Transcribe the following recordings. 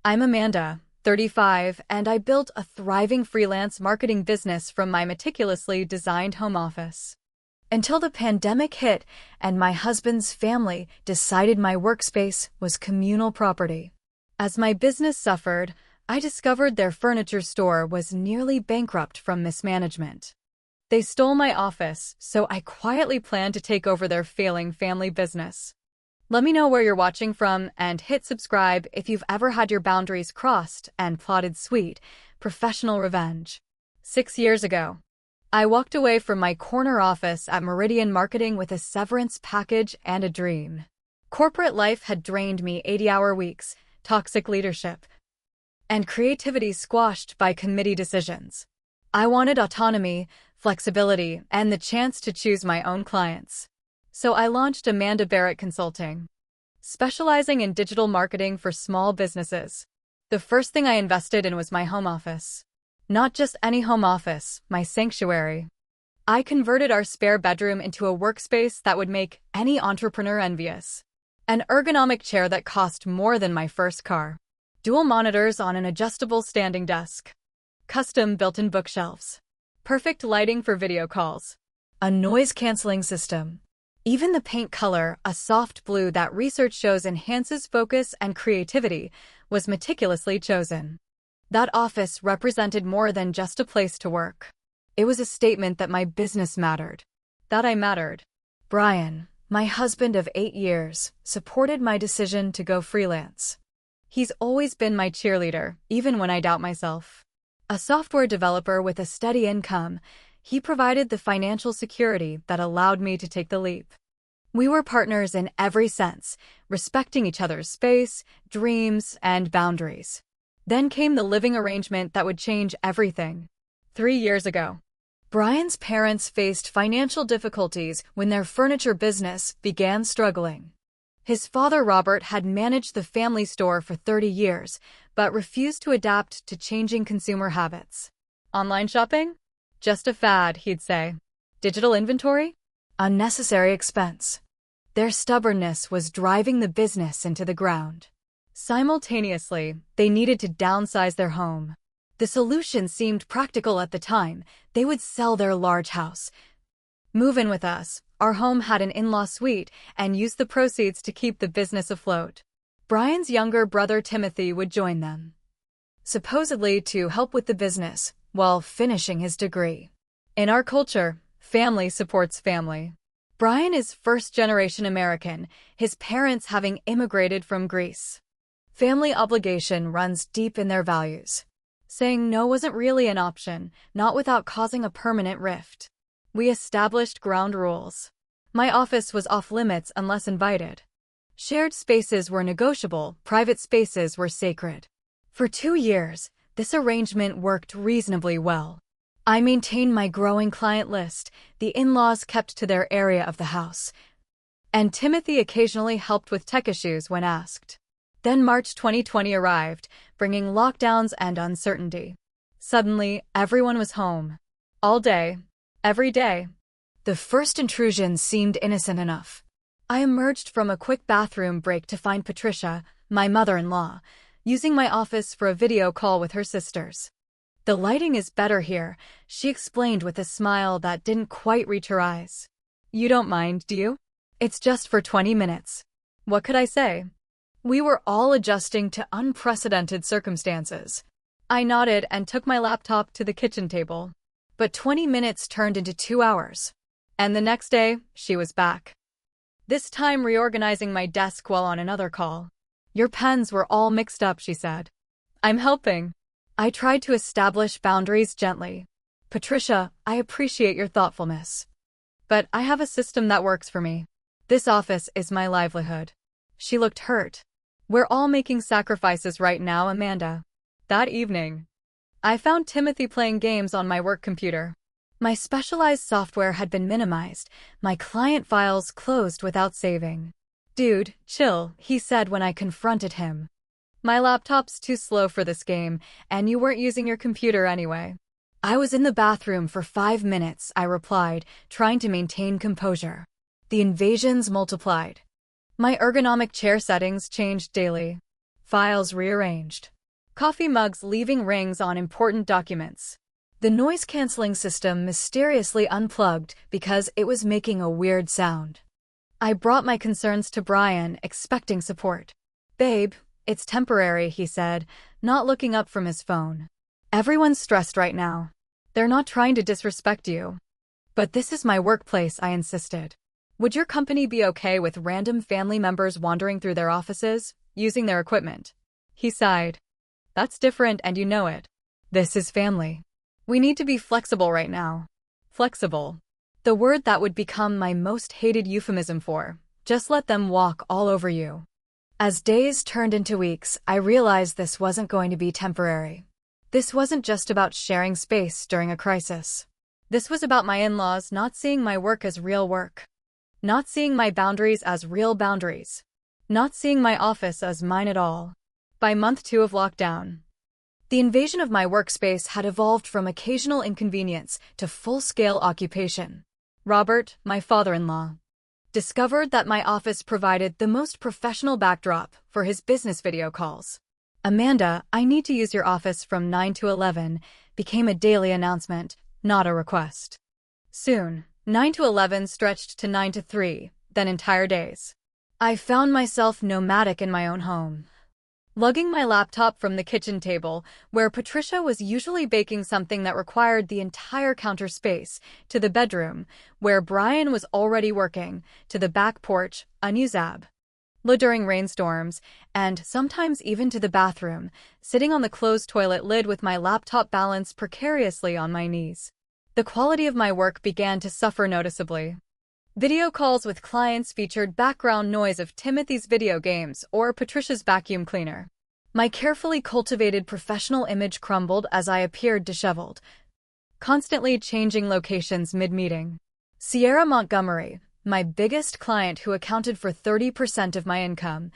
I'm Amanda, 35, and I built a thriving freelance marketing business from my meticulously designed home office. Until the pandemic hit and my husband's family decided my workspace was communal property. As my business suffered, I discovered their furniture store was nearly bankrupt from mismanagement. They stole my office, so I quietly planned to take over their failing family business. Let me know where you're watching from and hit subscribe if you've ever had your boundaries crossed and plotted sweet, professional revenge. 6 years ago, I walked away from my corner office at Meridian Marketing with a severance package and a dream. Corporate life had drained me 80-hour weeks, toxic leadership, and creativity squashed by committee decisions. I wanted autonomy, flexibility, and the chance to choose my own clients. So I launched Amanda Barrett Consulting, specializing in digital marketing for small businesses. The first thing I invested in was my home office. Not just any home office, my sanctuary. I converted our spare bedroom into a workspace that would make any entrepreneur envious. An ergonomic chair that cost more than my first car. Dual monitors on an adjustable standing desk. Custom built-in bookshelves. Perfect lighting for video calls. A noise-canceling system. Even the paint color, a soft blue that research shows enhances focus and creativity, was meticulously chosen. That office represented more than just a place to work. It was a statement that my business mattered. That I mattered. Brian, my husband of 8 years, supported my decision to go freelance. He's always been my cheerleader, even when I doubt myself. A software developer with a steady income, he provided the financial security that allowed me to take the leap. We were partners in every sense, respecting each other's space, dreams, and boundaries. Then came the living arrangement that would change everything. 3 years ago, Brian's parents faced financial difficulties when their furniture business began struggling. His father, Robert, had managed the family store for 30 years, but refused to adapt to changing consumer habits. Online shopping? Just a fad, he'd say. Digital inventory? Unnecessary expense. Their stubbornness was driving the business into the ground. Simultaneously, they needed to downsize their home. The solution seemed practical at the time. They would sell their large house, move in with us. Our home had an in-law suite, and use the proceeds to keep the business afloat. Brian's younger brother Timothy would join them, supposedly to help with the business, while finishing his degree. In our culture, family supports family. Brian is first-generation American, his parents having immigrated from Greece. Family obligation runs deep in their values. Saying no wasn't really an option, not without causing a permanent rift. We established ground rules. My office was off-limits unless invited. Shared spaces were negotiable, private spaces were sacred. For 2 years, this arrangement worked reasonably well. I maintained my growing client list, the in-laws kept to their area of the house, and Timothy occasionally helped with tech issues when asked. Then March 2020 arrived, bringing lockdowns and uncertainty. Suddenly, everyone was home. All day. Every day. The first intrusion seemed innocent enough. I emerged from a quick bathroom break to find Patricia, my mother-in-law, using my office for a video call with her sisters. The lighting is better here, she explained with a smile that didn't quite reach her eyes. You don't mind, do you? It's just for 20 minutes. What could I say? We were all adjusting to unprecedented circumstances. I nodded and took my laptop to the kitchen table. But 20 minutes turned into 2 hours. And the next day, she was back. This time reorganizing my desk while on another call. Your pens were all mixed up, she said. I'm helping. I tried to establish boundaries gently. Patricia, I appreciate your thoughtfulness. But I have a system that works for me. This office is my livelihood. She looked hurt. We're all making sacrifices right now, Amanda. That evening, I found Timothy playing games on my work computer. My specialized software had been minimized, my client files closed without saving. Dude, chill, he said when I confronted him. My laptop's too slow for this game, and you weren't using your computer anyway. I was in the bathroom for 5 minutes, I replied, trying to maintain composure. The invasions multiplied. My ergonomic chair settings changed daily. Files rearranged. coffee mugs leaving rings on important documents. The noise-canceling system mysteriously unplugged because it was making a weird sound. I brought my concerns to Brian, expecting support. "Babe, it's temporary," he said, not looking up from his phone. "Everyone's stressed right now. They're not trying to disrespect you." "But this is my workplace," I insisted. "Would your company be okay with random family members wandering through their offices, using their equipment?" He sighed. "That's different and you know it. This is family. We need to be flexible right now." Flexible. The word that would become my most hated euphemism for, just let them walk all over you. As days turned into weeks, I realized this wasn't going to be temporary. This wasn't just about sharing space during a crisis. This was about my in-laws not seeing my work as real work. Not seeing my boundaries as real boundaries. Not seeing my office as mine at all. By month 2 of lockdown, the invasion of my workspace had evolved from occasional inconvenience to full-scale occupation. Robert, my father-in-law, discovered that my office provided the most professional backdrop for his business video calls. "Amanda, I need to use your office from 9 to 11, became a daily announcement, not a request. Soon, 9 to 11 stretched to 9 to 3, then entire days. I found myself nomadic in my own home. Lugging my laptop from the kitchen table, where Patricia was usually baking something that required the entire counter space, to the bedroom, where Brian was already working, to the back porch, unusable during rainstorms, and sometimes even to the bathroom, sitting on the closed toilet lid with my laptop balanced precariously on my knees. The quality of my work began to suffer noticeably. Video calls with clients featured background noise of Timothy's video games or Patricia's vacuum cleaner. My carefully cultivated professional image crumbled as I appeared disheveled, constantly changing locations mid-meeting. Sierra Montgomery, my biggest client who accounted for 30% of my income,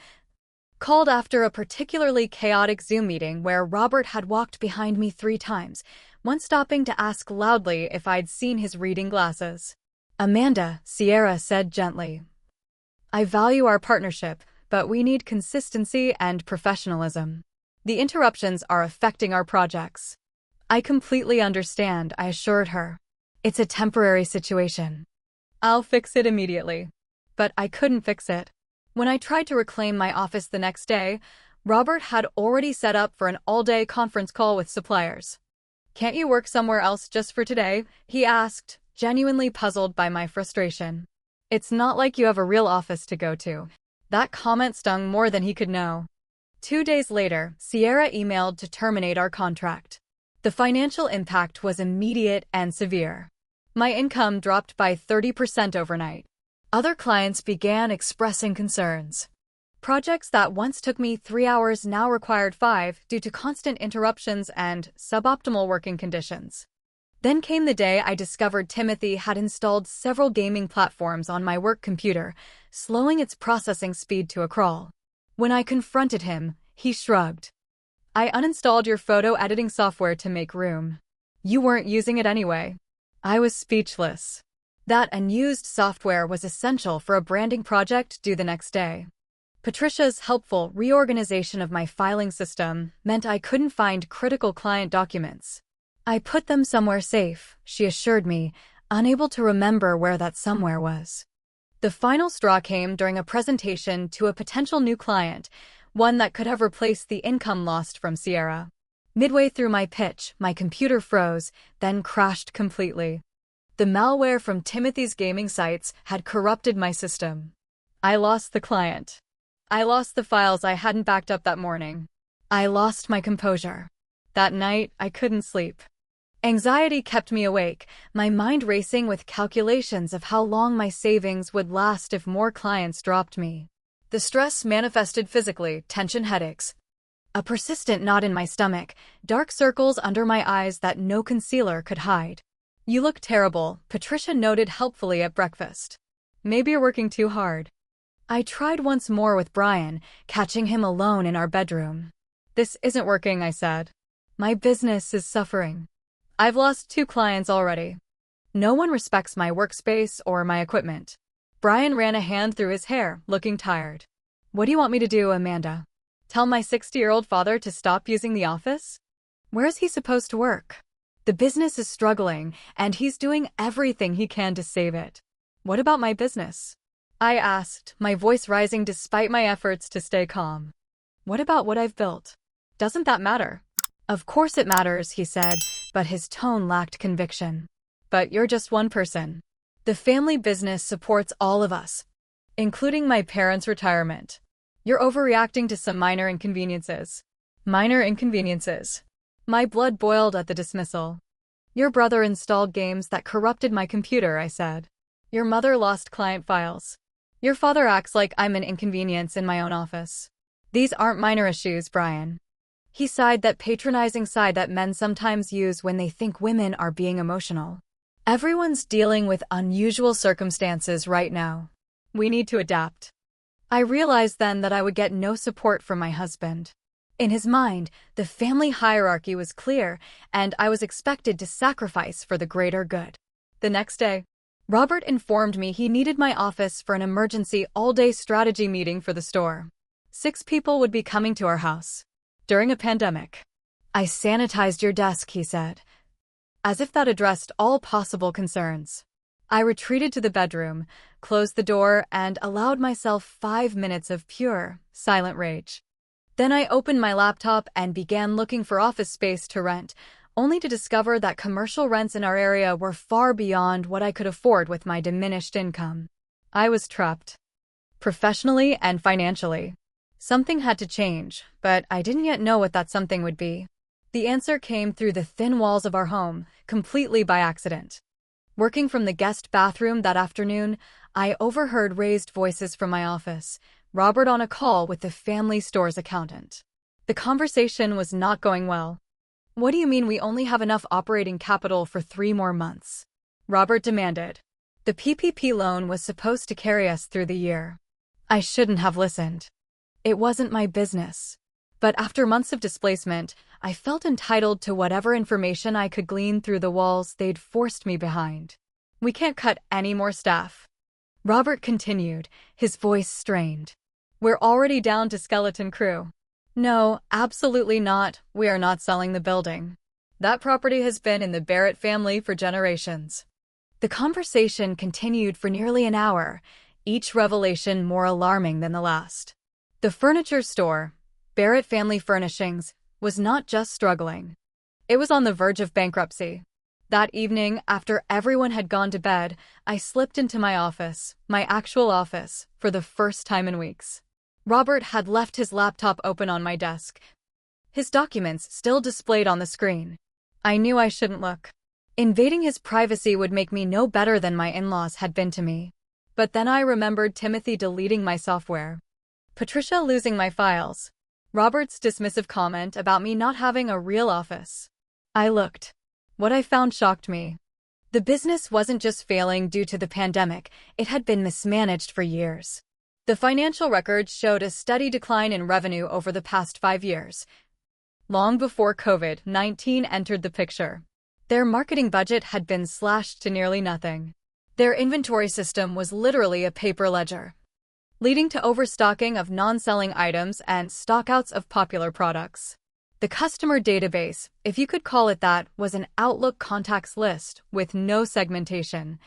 called after a particularly chaotic Zoom meeting where Robert had walked behind me 3 times, once stopping to ask loudly if I'd seen his reading glasses. "Amanda," Sierra said gently, "I value our partnership, but we need consistency and professionalism. The interruptions are affecting our projects." "I completely understand," I assured her. "It's a temporary situation. I'll fix it immediately." But I couldn't fix it. When I tried to reclaim my office the next day, Robert had already set up for an all-day conference call with suppliers. "Can't you work somewhere else just for today?" he asked, genuinely puzzled by my frustration. "It's not like you have a real office to go to." That comment stung more than he could know. 2 days later, Sierra emailed to terminate our contract. The financial impact was immediate and severe. My income dropped by 30% overnight. Other clients began expressing concerns. Projects that once took me 3 hours now required 5 due to constant interruptions and suboptimal working conditions. Then came the day I discovered Timothy had installed several gaming platforms on my work computer, slowing its processing speed to a crawl. When I confronted him, he shrugged. "I uninstalled your photo editing software to make room. You weren't using it anyway." I was speechless. That unused software was essential for a branding project due the next day. Patricia's helpful reorganization of my filing system meant I couldn't find critical client documents. "I put them somewhere safe," she assured me, unable to remember where that somewhere was. The final straw came during a presentation to a potential new client, one that could have replaced the income lost from Sierra. Midway through my pitch, my computer froze, then crashed completely. The malware from Timothy's gaming sites had corrupted my system. I lost the client. I lost the files I hadn't backed up that morning. I lost my composure. That night, I couldn't sleep. Anxiety kept me awake, my mind racing with calculations of how long my savings would last if more clients dropped me. The stress manifested physically, tension headaches, a persistent knot in my stomach, dark circles under my eyes that no concealer could hide. "You look terrible," Patricia noted helpfully at breakfast. "Maybe you're working too hard." I tried once more with Brian, catching him alone in our bedroom. "This isn't working," I said. "My business is suffering. I've lost 2 clients already. No one respects my workspace or my equipment." Brian ran a hand through his hair, looking tired. "What do you want me to do, Amanda?" Tell my 60-year-old father to stop using the office? Where is he supposed to work? The business is struggling, and he's doing everything he can to save it. What about my business? I asked, my voice rising despite my efforts to stay calm. What about what I've built? Doesn't that matter? Of course it matters, he said, but his tone lacked conviction. But you're just one person. The family business supports all of us, including my parents' retirement. You're overreacting to some minor inconveniences. Minor inconveniences. My blood boiled at the dismissal. Your brother installed games that corrupted my computer, I said. Your mother lost client files. Your father acts like I'm an inconvenience in my own office. These aren't minor issues, Brian. He sighed, that patronizing sigh that men sometimes use when they think women are being emotional. Everyone's dealing with unusual circumstances right now. We need to adapt. I realized then that I would get no support from my husband. In his mind, the family hierarchy was clear, and I was expected to sacrifice for the greater good. The next day, Robert informed me he needed my office for an emergency all-day strategy meeting for the store. 6 people would be coming to our house. During a pandemic. I sanitized your desk, he said, as if that addressed all possible concerns. I retreated to the bedroom, closed the door, and allowed myself 5 minutes of pure, silent rage. Then I opened my laptop and began looking for office space to rent, only to discover that commercial rents in our area were far beyond what I could afford with my diminished income. I was trapped, professionally and financially. Something had to change, but I didn't yet know what that something would be. The answer came through the thin walls of our home, completely by accident. Working from the guest bathroom that afternoon, I overheard raised voices from my office, Robert on a call with the family store's accountant. The conversation was not going well. What do you mean we only have enough operating capital for 3 more months? Robert demanded. The PPP loan was supposed to carry us through the year. I shouldn't have listened. It wasn't my business. But after months of displacement, I felt entitled to whatever information I could glean through the walls they'd forced me behind. We can't cut any more staff. Robert continued, his voice strained. We're already down to skeleton crew. No, absolutely not. We are not selling the building. That property has been in the Barrett family for generations. The conversation continued for nearly an hour, each revelation more alarming than the last. The furniture store, Barrett Family Furnishings, was not just struggling. It was on the verge of bankruptcy. That evening, after everyone had gone to bed, I slipped into my office, my actual office, for the first time in weeks. Robert had left his laptop open on my desk, his documents still displayed on the screen. I knew I shouldn't look. Invading his privacy would make me no better than my in-laws had been to me. But then I remembered Timothy deleting my software, Patricia losing my files, Robert's dismissive comment about me not having a real office. I looked. What I found shocked me. The business wasn't just failing due to the pandemic, it had been mismanaged for years. The financial records showed a steady decline in revenue over the past 5 years, long before COVID-19 entered the picture. Their marketing budget had been slashed to nearly nothing. Their inventory system was literally a paper ledger, leading to overstocking of non-selling items and stockouts of popular products. The customer database, if you could call it that, was an Outlook contacts list with no segmentation,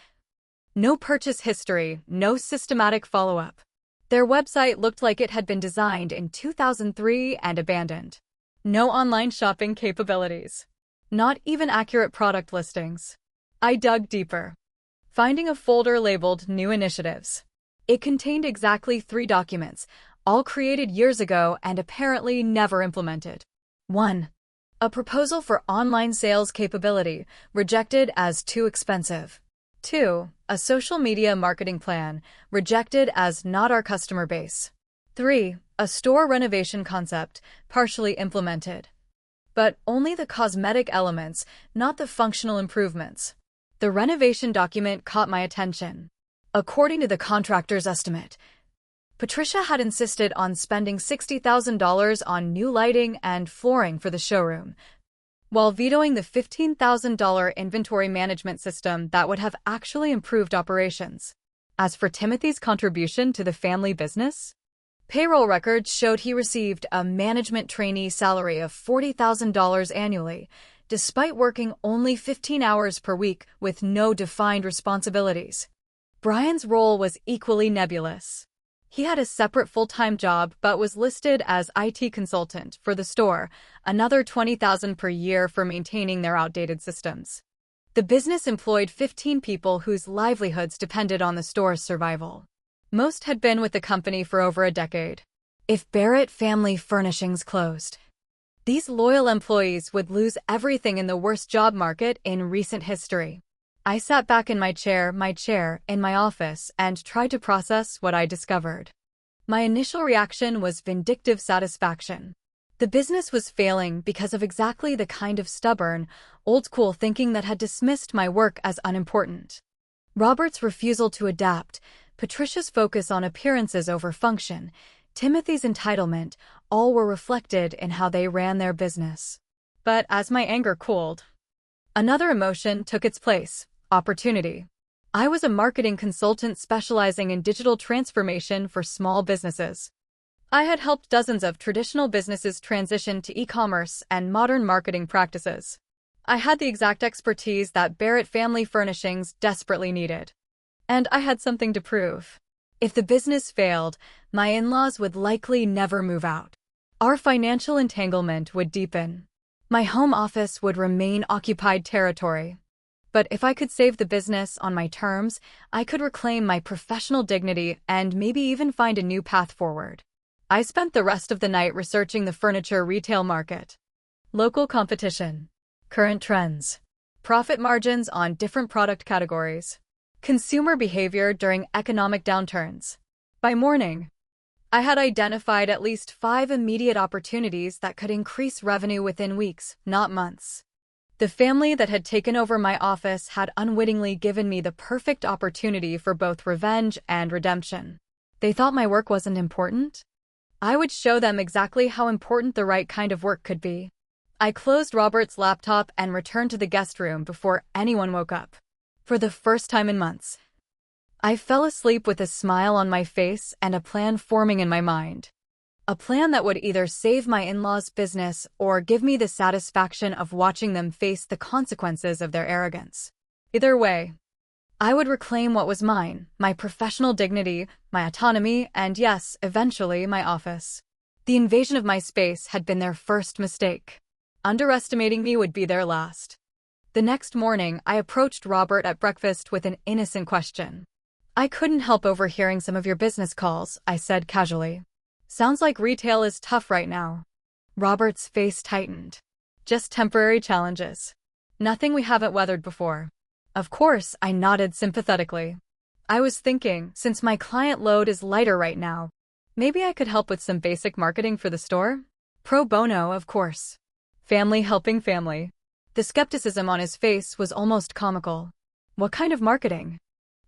no purchase history, no systematic follow-up. Their website looked like it had been designed in 2003 and abandoned. No online shopping capabilities. Not even accurate product listings. I dug deeper, finding a folder labeled New Initiatives. It contained exactly 3 documents, all created years ago and apparently never implemented. 1. A proposal for online sales capability, rejected as too expensive. 2. A social media marketing plan, rejected as not our customer base. 3. A store renovation concept, partially implemented. But only the cosmetic elements, not the functional improvements. The renovation document caught my attention. According to the contractor's estimate, Patricia had insisted on spending $60,000 on new lighting and flooring for the showroom, while vetoing the $15,000 inventory management system that would have actually improved operations. As for Timothy's contribution to the family business, Payroll records showed he received a management trainee salary of $40,000 annually, despite working only 15 hours per week with no defined responsibilities. Brian's role was equally nebulous. He had a separate full-time job but was listed as IT consultant for the store, another $20,000 per year for maintaining their outdated systems. The business employed 15 people whose livelihoods depended on the store's survival. Most had been with the company for over a decade. If Barrett Family Furnishings closed, these loyal employees would lose everything in the worst job market in recent history. I sat back in my chair in my office and tried to process what I discovered. My initial reaction was vindictive satisfaction. The business was failing because of exactly the kind of stubborn, old-school thinking that had dismissed my work as unimportant. Robert's refusal to adapt, Patricia's focus on appearances over function, Timothy's entitlement, all were reflected in how they ran their business. But as my anger cooled, another emotion took its place: opportunity. I was a marketing consultant specializing in digital transformation for small businesses. I had helped dozens of traditional businesses transition to e-commerce and modern marketing practices. I had the exact expertise that Barrett Family Furnishings desperately needed. And I had something to prove. If the business failed, my in-laws would likely never move out. Our financial entanglement would deepen. My home office would remain occupied territory. But if I could save the business on my terms, I could reclaim my professional dignity and maybe even find a new path forward. I spent the rest of the night researching the furniture retail market. Local competition, current trends, profit margins on different product categories, consumer behavior during economic downturns. By morning, I had identified at least 5 immediate opportunities that could increase revenue within weeks, not months. The family that had taken over my office had unwittingly given me the perfect opportunity for both revenge and redemption. They thought my work wasn't important? I would show them exactly how important the right kind of work could be. I closed Robert's laptop and returned to the guest room before anyone woke up. For the first time in months, I fell asleep with a smile on my face and a plan forming in my mind. A plan that would either save my in-laws' business or give me the satisfaction of watching them face the consequences of their arrogance. Either way, I would reclaim what was mine: my professional dignity, my autonomy, and yes, eventually my office. The invasion of my space had been their first mistake. Underestimating me would be their last. The next morning, I approached Robert at breakfast with an innocent question. "I couldn't help overhearing some of your business calls," I said casually. "Sounds like retail is tough right now." Robert's face tightened. "Just temporary challenges. Nothing we haven't weathered before." Of course, I nodded sympathetically. I was thinking, since my client load is lighter right now, maybe I could help with some basic marketing for the store? Pro bono, of course. Family helping family. The skepticism on his face was almost comical. What kind of marketing?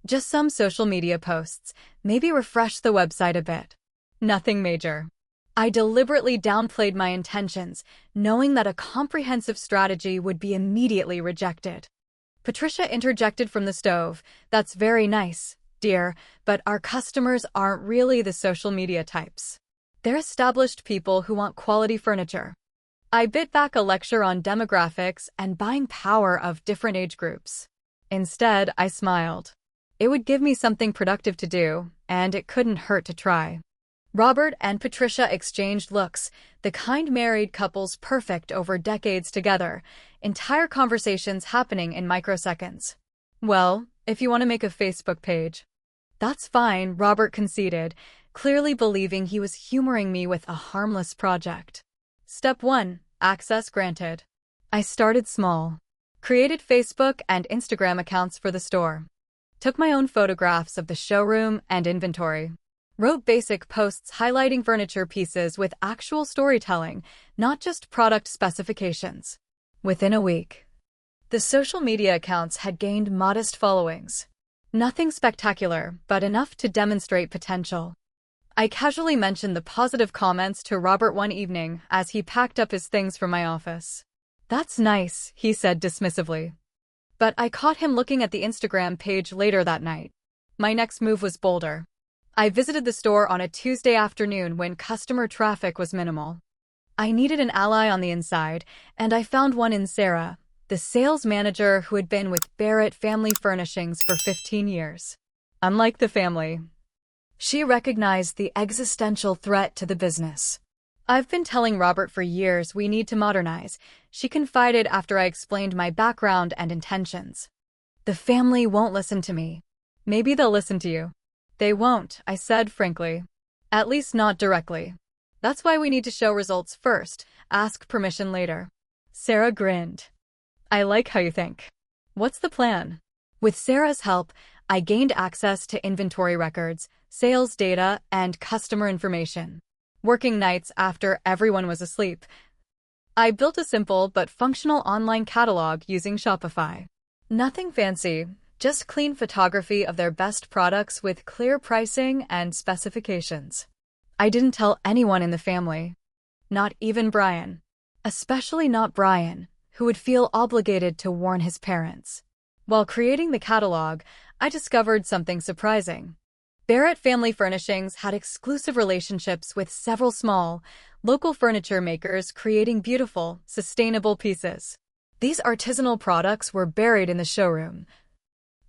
Just some social media posts, maybe refresh the website a bit. Nothing major. I deliberately downplayed my intentions, knowing that a comprehensive strategy would be immediately rejected. Patricia interjected from the stove. "That's very nice, dear, but our customers aren't really the social media types. They're established people who want quality furniture." I bit back a lecture on demographics and buying power of different age groups. Instead, I smiled. It would give me something productive to do, and it couldn't hurt to try. Robert and Patricia exchanged looks, the kind married couples perfect over decades together, entire conversations happening in microseconds. "Well, if you want to make a Facebook page." "That's fine," Robert conceded, clearly believing he was humoring me with a harmless project. Step 1. Access granted. I started small. Created Facebook and Instagram accounts for the store. Took my own photographs of the showroom and inventory. Wrote basic posts highlighting furniture pieces with actual storytelling, not just product specifications. Within a week, the social media accounts had gained modest followings. Nothing spectacular, but enough to demonstrate potential. I casually mentioned the positive comments to Robert one evening as he packed up his things from my office. "That's nice," he said dismissively. But I caught him looking at the Instagram page later that night. My next move was bolder. I visited the store on a Tuesday afternoon when customer traffic was minimal. I needed an ally on the inside, and I found one in Sarah, the sales manager who had been with Barrett Family Furnishings for 15 years. Unlike the family, she recognized the existential threat to the business. "I've been telling Robert for years we need to modernize," she confided after I explained my background and intentions. "The family won't listen to me." "Maybe they'll listen to you." "They won't," I said frankly. "At least not directly. That's why we need to show results first, ask permission later." Sarah grinned. "I like how you think. What's the plan?" With Sarah's help, I gained access to inventory records, sales data, and customer information. Working nights after everyone was asleep, I built a simple but functional online catalog using Shopify. Nothing fancy, just clean photography of their best products with clear pricing and specifications. I didn't tell anyone in the family. Not even Brian. Especially not Brian, who would feel obligated to warn his parents. While creating the catalog, I discovered something surprising. Barrett Family Furnishings had exclusive relationships with several small, local furniture makers creating beautiful, sustainable pieces. These artisanal products were buried in the showroom,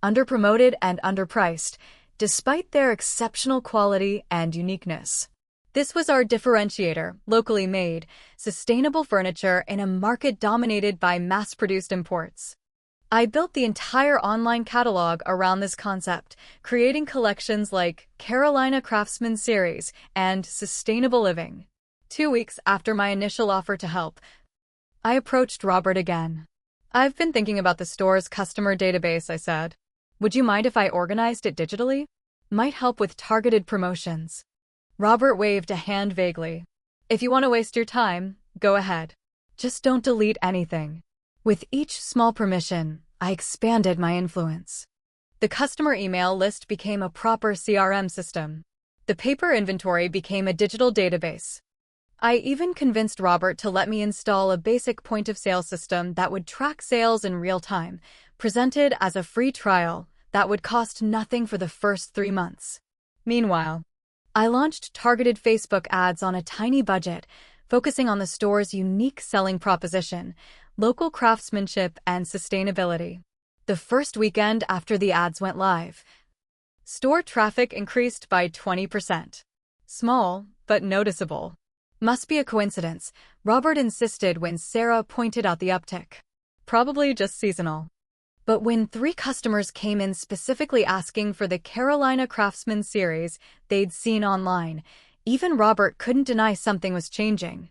underpromoted and underpriced, despite their exceptional quality and uniqueness. This was our differentiator: locally made, sustainable furniture in a market dominated by mass-produced imports. I built the entire online catalog around this concept, creating collections like Carolina Craftsman Series and Sustainable Living. 2 weeks after my initial offer to help, I approached Robert again. "I've been thinking about the store's customer database," I said. "Would you mind if I organized it digitally? Might help with targeted promotions." Robert waved a hand vaguely. "If you want to waste your time, go ahead. Just don't delete anything." With each small permission, I expanded my influence. The customer email list became a proper CRM system. The paper inventory became a digital database. I even convinced Robert to let me install a basic point-of-sale system that would track sales in real time, presented as a free trial that would cost nothing for the first 3 months. Meanwhile, I launched targeted Facebook ads on a tiny budget, focusing on the store's unique selling proposition: local craftsmanship and sustainability. The first weekend after the ads went live, store traffic increased by 20%. Small, but noticeable. "Must be a coincidence," Robert insisted when Sarah pointed out the uptick. "Probably just seasonal." But when 3 customers came in specifically asking for the Carolina Craftsman Series they'd seen online, even Robert couldn't deny something was changing.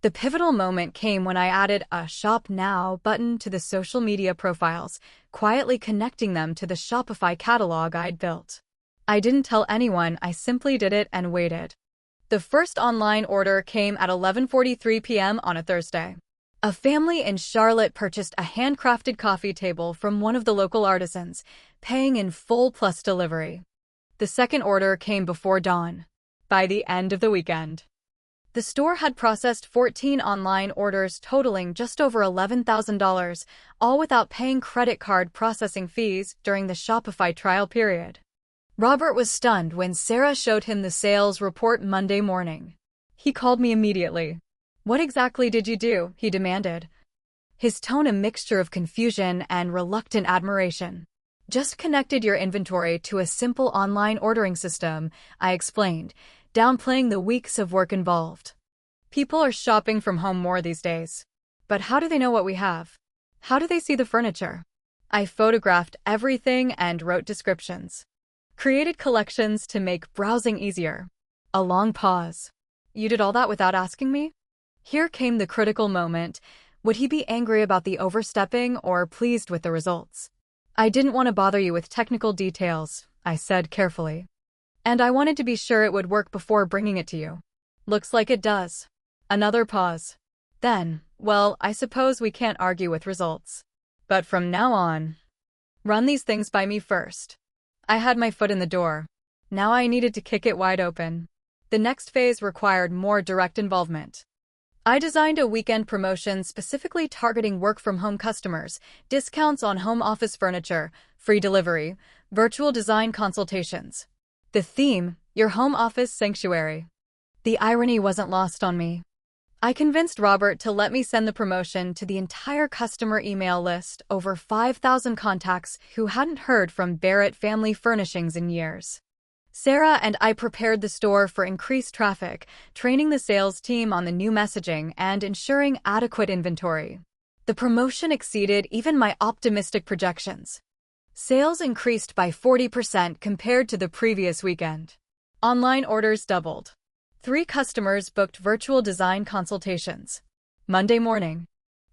The pivotal moment came when I added a Shop Now button to the social media profiles, quietly connecting them to the Shopify catalog I'd built. I didn't tell anyone, I simply did it and waited. The first online order came at 11:43 p.m. on a Thursday. A family in Charlotte purchased a handcrafted coffee table from one of the local artisans, paying in full plus delivery. The second order came before dawn. By the end of the weekend, the store had processed 14 online orders totaling just over $11,000, all without paying credit card processing fees during the Shopify trial period. Robert was stunned when Sarah showed him the sales report Monday morning. He called me immediately. "What exactly did you do?" he demanded, his tone a mixture of confusion and reluctant admiration. "Just connected your inventory to a simple online ordering system," I explained, downplaying the weeks of work involved. "People are shopping from home more these days. But how do they know what we have? How do they see the furniture?" I photographed everything and wrote descriptions. Created collections to make browsing easier. A long pause. "You did all that without asking me?" Here came the critical moment. Would he be angry about the overstepping or pleased with the results? "I didn't want to bother you with technical details," I said carefully. "And I wanted to be sure it would work before bringing it to you." "Looks like it does." Another pause. Then, "Well, I suppose we can't argue with results. But from now on, run these things by me first." I had my foot in the door. Now I needed to kick it wide open. The next phase required more direct involvement. I designed a weekend promotion specifically targeting work-from-home customers, discounts on home office furniture, free delivery, virtual design consultations. The theme, your home office sanctuary. The irony wasn't lost on me. I convinced Robert to let me send the promotion to the entire customer email list, over 5,000 contacts who hadn't heard from Barrett Family Furnishings in years. Sarah and I prepared the store for increased traffic, training the sales team on the new messaging and ensuring adequate inventory. The promotion exceeded even my optimistic projections. Sales increased by 40% compared to the previous weekend. Online orders doubled. 3 customers booked virtual design consultations. Monday morning,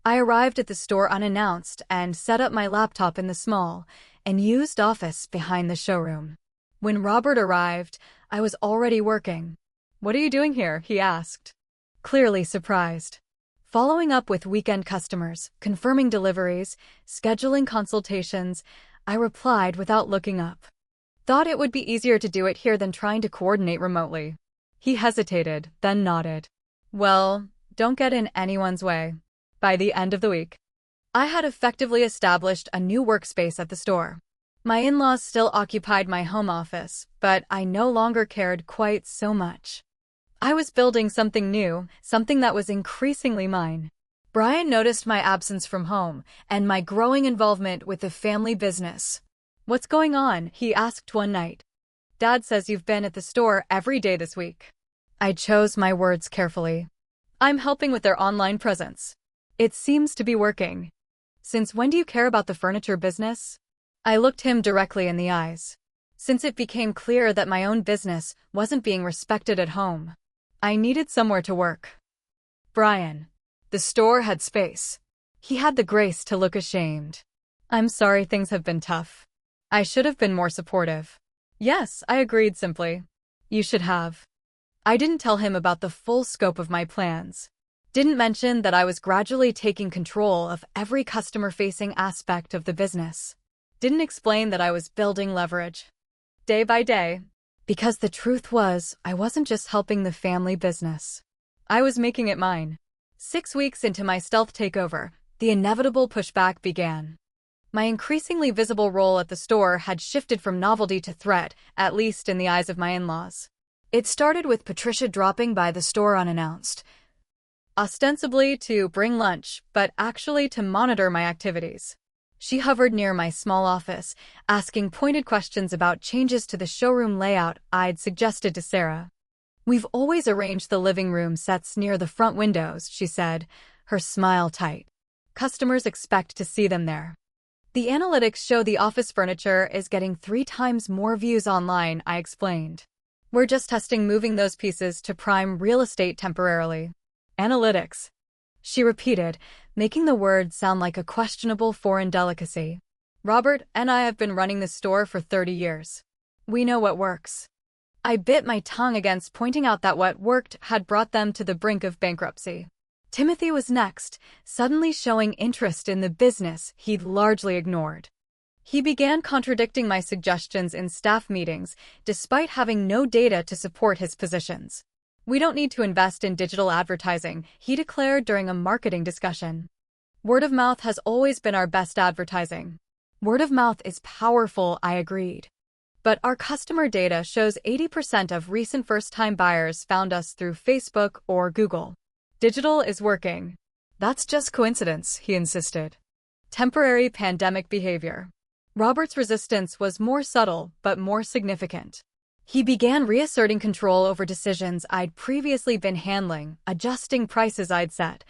I arrived at the store unannounced and set up my laptop in the small and used office behind the showroom. When Robert arrived, I was already working. "What are you doing here?" he asked, clearly surprised. Following up with weekend customers, confirming deliveries, scheduling consultations, I replied without looking up. Thought it would be easier to do it here than trying to coordinate remotely. He hesitated, then nodded. Well, don't get in anyone's way. By the end of the week, I had effectively established a new workspace at the store. My in-laws still occupied my home office, but I no longer cared quite so much. I was building something new, something that was increasingly mine. Brian noticed my absence from home and my growing involvement with the family business. "What's going on?" he asked one night. "Dad says you've been at the store every day this week." I chose my words carefully. "I'm helping with their online presence. It seems to be working." "Since when do you care about the furniture business?" I looked him directly in the eyes. Since it became clear that my own business wasn't being respected at home, I needed somewhere to work. Brian. The store had space. He had the grace to look ashamed. "I'm sorry things have been tough. I should have been more supportive." "Yes," I agreed simply. "You should have." I didn't tell him about the full scope of my plans. Didn't mention that I was gradually taking control of every customer-facing aspect of the business. Didn't explain that I was building leverage, day by day. Because the truth was, I wasn't just helping the family business. I was making it mine. 6 weeks into my stealth takeover, the inevitable pushback began. My increasingly visible role at the store had shifted from novelty to threat, at least in the eyes of my in-laws. It started with Patricia dropping by the store unannounced, ostensibly to bring lunch, but actually to monitor my activities. She hovered near my small office, asking pointed questions about changes to the showroom layout I'd suggested to Sarah. "We've always arranged the living room sets near the front windows," she said, her smile tight. "Customers expect to see them there." "The analytics show the office furniture is getting 3 times more views online," I explained. "We're just testing moving those pieces to prime real estate temporarily." "Analytics," she repeated, making the word sound like a questionable foreign delicacy. "Robert and I have been running the store for 30 years. We know what works." I bit my tongue against pointing out that what worked had brought them to the brink of bankruptcy. Timothy was next, suddenly showing interest in the business he'd largely ignored. He began contradicting my suggestions in staff meetings, despite having no data to support his positions. "We don't need to invest in digital advertising," he declared during a marketing discussion. "Word of mouth has always been our best advertising." "Word of mouth is powerful," I agreed. "But our customer data shows 80% of recent first-time buyers found us through Facebook or Google. Digital is working." "That's just coincidence," he insisted. "Temporary pandemic behavior." Robert's resistance was more subtle but more significant. He began reasserting control over decisions I'd previously been handling, adjusting prices I'd set,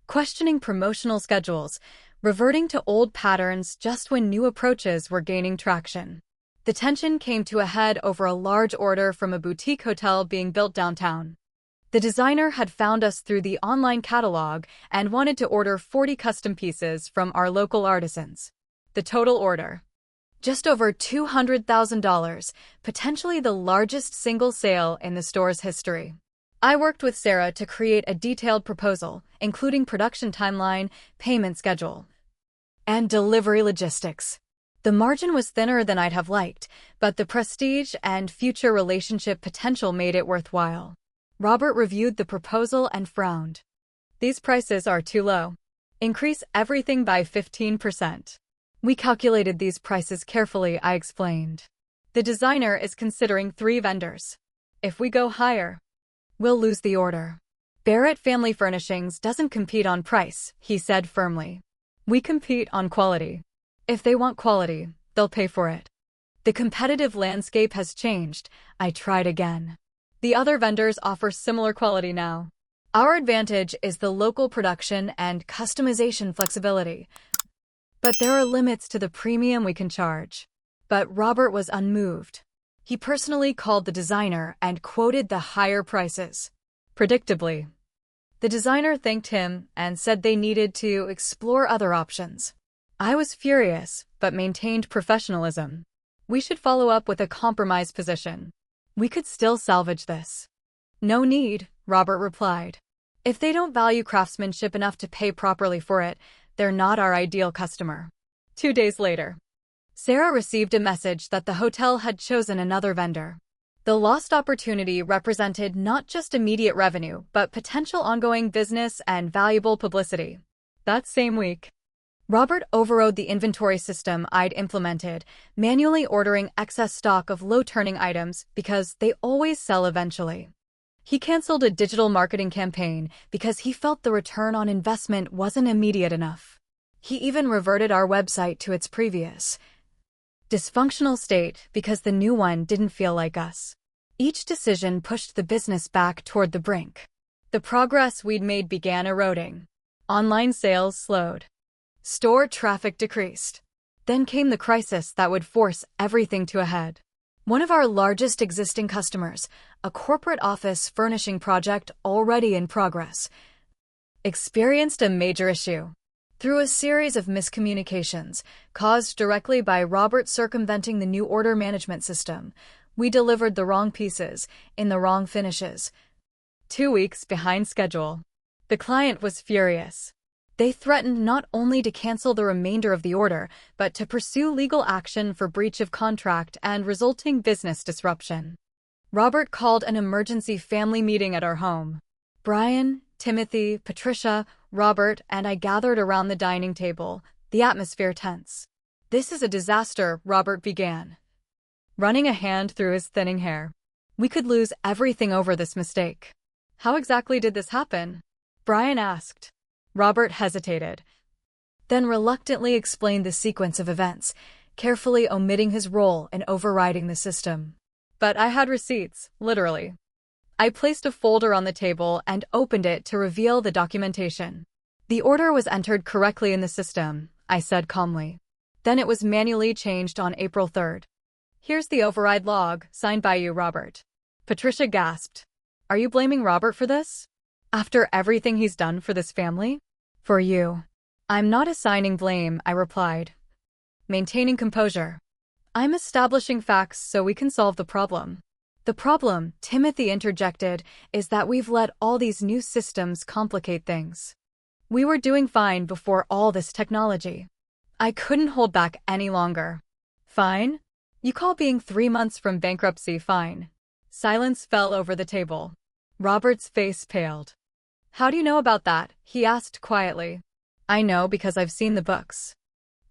questioning promotional schedules, reverting to old patterns just when new approaches were gaining traction. The tension came to a head over a large order from a boutique hotel being built downtown. The designer had found us through the online catalog and wanted to order 40 custom pieces from our local artisans. The total order: just over $200,000, potentially the largest single sale in the store's history. I worked with Sarah to create a detailed proposal, including production timeline, payment schedule, and delivery logistics. The margin was thinner than I'd have liked, but the prestige and future relationship potential made it worthwhile. Robert reviewed the proposal and frowned. "These prices are too low. Increase everything by 15%. "We calculated these prices carefully," I explained. The designer is considering 3 vendors. If we go higher, we'll lose the order. Barrett Family Furnishings doesn't compete on price, he said firmly. We compete on quality. If they want quality, they'll pay for it. The competitive landscape has changed. I tried again. The other vendors offer similar quality now. Our advantage is the local production and customization flexibility. But there are limits to the premium we can charge. But Robert was unmoved. He personally called the designer and quoted the higher prices. Predictably, the designer thanked him and said they needed to explore other options. I was furious, but maintained professionalism. We should follow up with a compromise position. We could still salvage this. No need, Robert replied. If they don't value craftsmanship enough to pay properly for it, they're not our ideal customer. 2 days later, Sarah received a message that the hotel had chosen another vendor. The lost opportunity represented not just immediate revenue, but potential ongoing business and valuable publicity. That same week, Robert overrode the inventory system I'd implemented, manually ordering excess stock of low-turning items because they always sell eventually. He canceled a digital marketing campaign because he felt the return on investment wasn't immediate enough. He even reverted our website to its previous dysfunctional state because the new one didn't feel like us. Each decision pushed the business back toward the brink. The progress we'd made began eroding. Online sales slowed. Store traffic decreased. Then came the crisis that would force everything to a head. One of our largest existing customers, a corporate office furnishing project already in progress, experienced a major issue. Through a series of miscommunications, caused directly by Robert circumventing the new order management system, we delivered the wrong pieces, in the wrong finishes. 2 weeks behind schedule. The client was furious. They threatened not only to cancel the remainder of the order, but to pursue legal action for breach of contract and resulting business disruption. Robert called an emergency family meeting at our home. Brian, Timothy, Patricia, Robert, and I gathered around the dining table, the atmosphere tense. "This is a disaster," Robert began, running a hand through his thinning hair. "We could lose everything over this mistake." "How exactly did this happen?" Brian asked. Robert hesitated, then reluctantly explained the sequence of events, carefully omitting his role in overriding the system. "But I had receipts, literally." I placed a folder on the table and opened it to reveal the documentation. "The order was entered correctly in the system," I said calmly. "Then it was manually changed on April 3rd. Here's the override log, signed by you, Robert." Patricia gasped. "Are you blaming Robert for this? After everything he's done for this family?" "For you." "I'm not assigning blame," I replied, maintaining composure. "I'm establishing facts so we can solve the problem." "The problem," Timothy interjected, "is that we've let all these new systems complicate things. We were doing fine before all this technology." I couldn't hold back any longer. "Fine? You call being 3 months from bankruptcy fine?" Silence fell over the table. Robert's face paled. "How do you know about that?" he asked quietly. "I know because I've seen the books.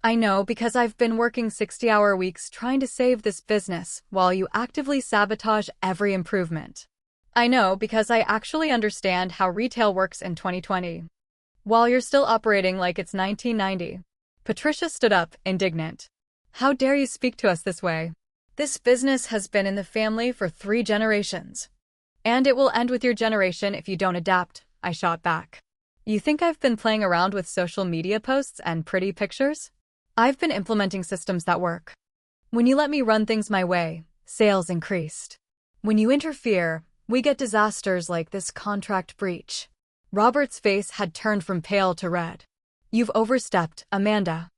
I know because I've been working 60-hour weeks trying to save this business while you actively sabotage every improvement. I know because I actually understand how retail works in 2020, while you're still operating like it's 1990. Patricia stood up, indignant. "How dare you speak to us this way? This business has been in the family for 3 generations. And it will end with your generation if you don't adapt," I shot back. "You think I've been playing around with social media posts and pretty pictures? I've been implementing systems that work. When you let me run things my way, sales increased. When you interfere, we get disasters like this contract breach." Robert's face had turned from pale to red. "You've overstepped, Amanda.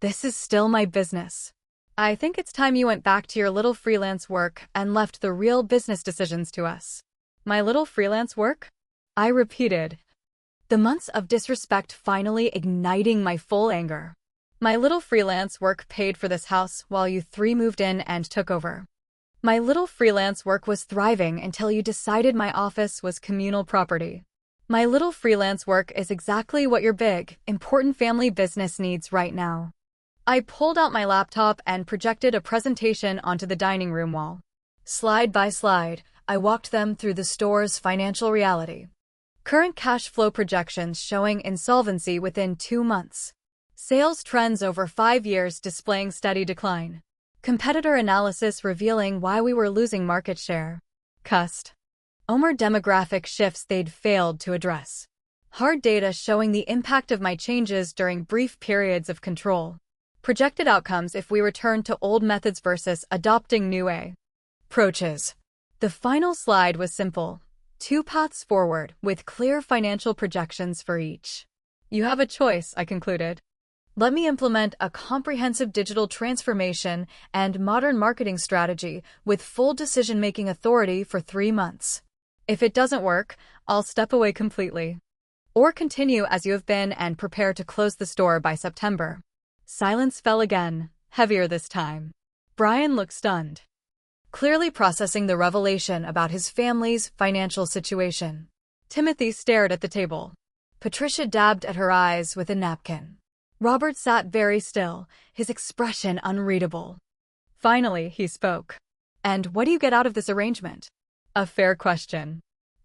This is still my business. I think it's time you went back to your little freelance work and left the real business decisions to us." "My little freelance work?" I repeated, the months of disrespect finally igniting my full anger. "My little freelance work paid for this house while you 3 moved in and took over. My little freelance work was thriving until you decided my office was communal property. My little freelance work is exactly what your big, important family business needs right now." I pulled out my laptop and projected a presentation onto the dining room wall. Slide by slide, I walked them through the store's financial reality. Current cash flow projections showing insolvency within 2 months. Sales trends over 5 years displaying steady decline. Competitor analysis revealing why we were losing market share. Customer demographic shifts they'd failed to address. Hard data showing the impact of my changes during brief periods of control. Projected outcomes if we return to old methods versus adopting new approaches. The final slide was simple. 2 paths forward, with clear financial projections for each. You have a choice, I concluded. Let me implement a comprehensive digital transformation and modern marketing strategy with full decision-making authority for 3 months. If it doesn't work, I'll step away completely. Or continue as you have been and prepare to close the store by September. Silence fell again, heavier this time. Brian looked stunned, clearly processing the revelation about his family's financial situation. Timothy stared at the table. Patricia dabbed at her eyes with a napkin. Robert sat very still, his expression unreadable. Finally, he spoke. And what do you get out of this arrangement? A fair question.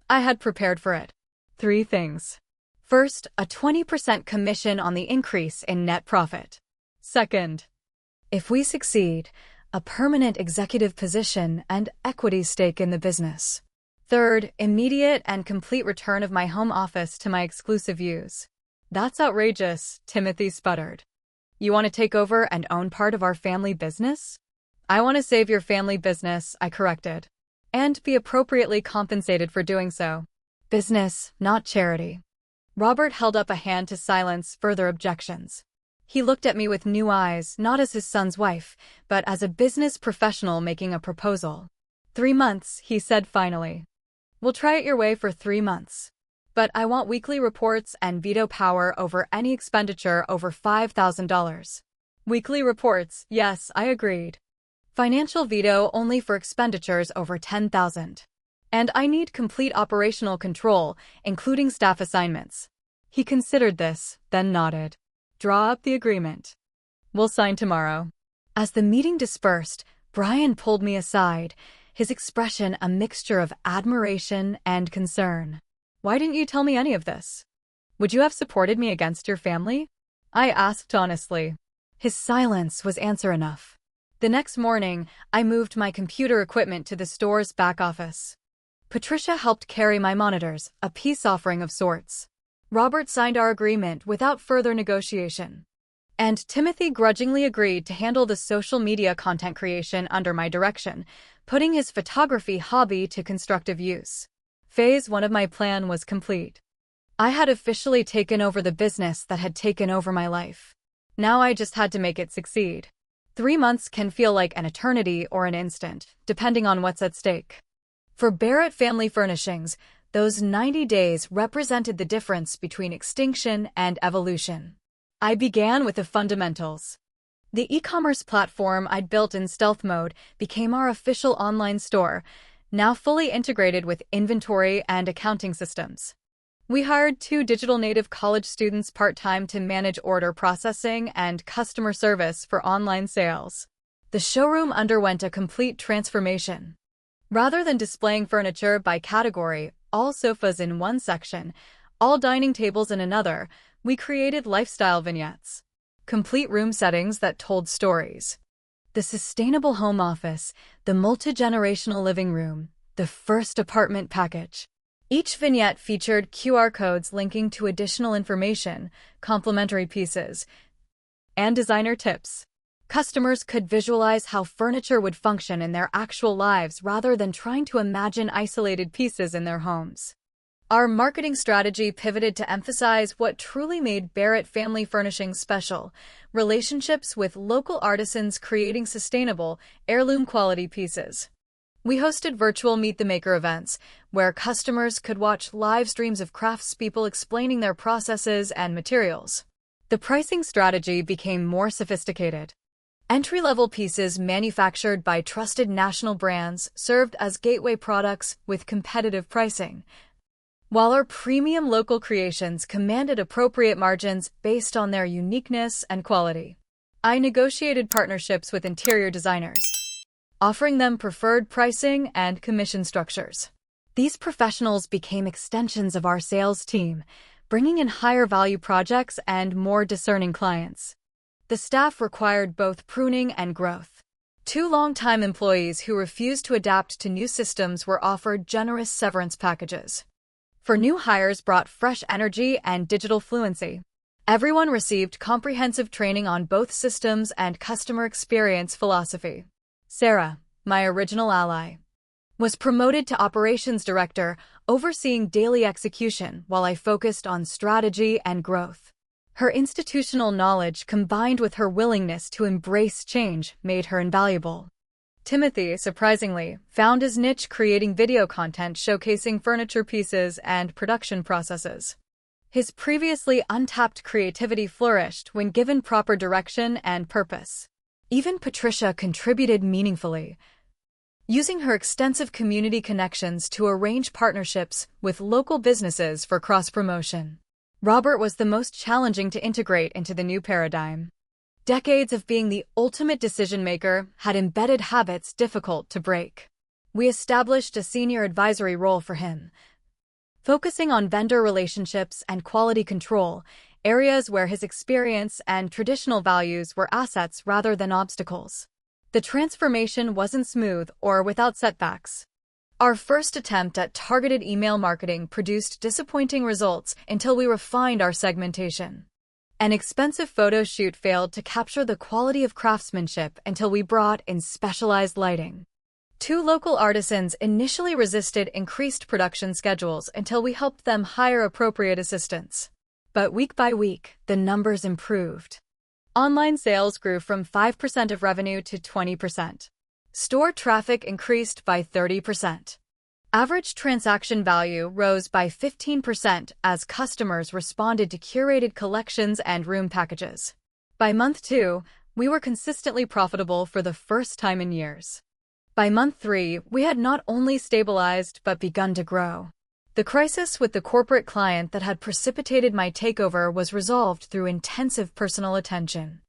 I had prepared for it. 3 things. First, a 20% commission on the increase in net profit. Second, if we succeed, a permanent executive position and equity stake in the business. Third, immediate and complete return of my home office to my exclusive use. That's outrageous, Timothy sputtered. You want to take over and own part of our family business? I want to save your family business, I corrected. And be appropriately compensated for doing so. Business, not charity. Robert held up a hand to silence further objections. He looked at me with new eyes, not as his son's wife, but as a business professional making a proposal. 3 months, he said finally. We'll try it your way for 3 months. But I want weekly reports and veto power over any expenditure over $5,000. Weekly reports, yes, I agreed. Financial veto only for expenditures over $10,000. And I need complete operational control, including staff assignments. He considered this, then nodded. Draw up the agreement. We'll sign tomorrow. As the meeting dispersed, Brian pulled me aside, his expression a mixture of admiration and concern. Why didn't you tell me any of this? Would you have supported me against your family? I asked honestly. His silence was answer enough. The next morning, I moved my computer equipment to the store's back office. Patricia helped carry my monitors, a peace offering of sorts. Robert signed our agreement without further negotiation. And Timothy grudgingly agreed to handle the social media content creation under my direction, putting his photography hobby to constructive use. Phase 1 of my plan was complete. I had officially taken over the business that had taken over my life. Now I just had to make it succeed. 3 months can feel like an eternity or an instant, depending on what's at stake. For Barrett Family Furnishings, those 90 days represented the difference between extinction and evolution. I began with the fundamentals. The e-commerce platform I'd built in stealth mode became our official online store, now fully integrated with inventory and accounting systems. We hired 2 digital native college students part-time to manage order processing and customer service for online sales. The showroom underwent a complete transformation. Rather than displaying furniture by category, all sofas in one section, all dining tables in another, we created lifestyle vignettes. Complete room settings that told stories. The sustainable home office, the multi-generational living room, the first apartment package. Each vignette featured QR codes linking to additional information, complimentary pieces, and designer tips. Customers could visualize how furniture would function in their actual lives rather than trying to imagine isolated pieces in their homes. Our marketing strategy pivoted to emphasize what truly made Barrett Family Furnishings special: relationships with local artisans creating sustainable, heirloom-quality pieces. We hosted virtual Meet the Maker events, where customers could watch live streams of craftspeople explaining their processes and materials. The pricing strategy became more sophisticated. Entry-level pieces manufactured by trusted national brands served as gateway products with competitive pricing, while our premium local creations commanded appropriate margins based on their uniqueness and quality. I negotiated partnerships with interior designers, offering them preferred pricing and commission structures. These professionals became extensions of our sales team, bringing in higher value projects and more discerning clients. The staff required both pruning and growth. 2 longtime employees who refused to adapt to new systems were offered generous severance packages. For new hires brought fresh energy and digital fluency. Everyone received comprehensive training on both systems and customer experience philosophy. Sarah, my original ally, was promoted to operations director, overseeing daily execution while I focused on strategy and growth. Her institutional knowledge combined with her willingness to embrace change made her invaluable. Timothy, surprisingly, found his niche creating video content showcasing furniture pieces and production processes. His previously untapped creativity flourished when given proper direction and purpose. Even Patricia contributed meaningfully, using her extensive community connections to arrange partnerships with local businesses for cross-promotion. Robert was the most challenging to integrate into the new paradigm. Decades of being the ultimate decision-maker had embedded habits difficult to break. We established a senior advisory role for him, focusing on vendor relationships and quality control, areas where his experience and traditional values were assets rather than obstacles. The transformation wasn't smooth or without setbacks. Our first attempt at targeted email marketing produced disappointing results until we refined our segmentation. An expensive photo shoot failed to capture the quality of craftsmanship until we brought in specialized lighting. 2 local artisans initially resisted increased production schedules until we helped them hire appropriate assistants. But week by week, the numbers improved. Online sales grew from 5% of revenue to 20%. Store traffic increased by 30%. Average transaction value rose by 15% as customers responded to curated collections and room packages. By month 2, we were consistently profitable for the first time in years. By month 3, we had not only stabilized but begun to grow. The crisis with the corporate client that had precipitated my takeover was resolved through intensive personal attention.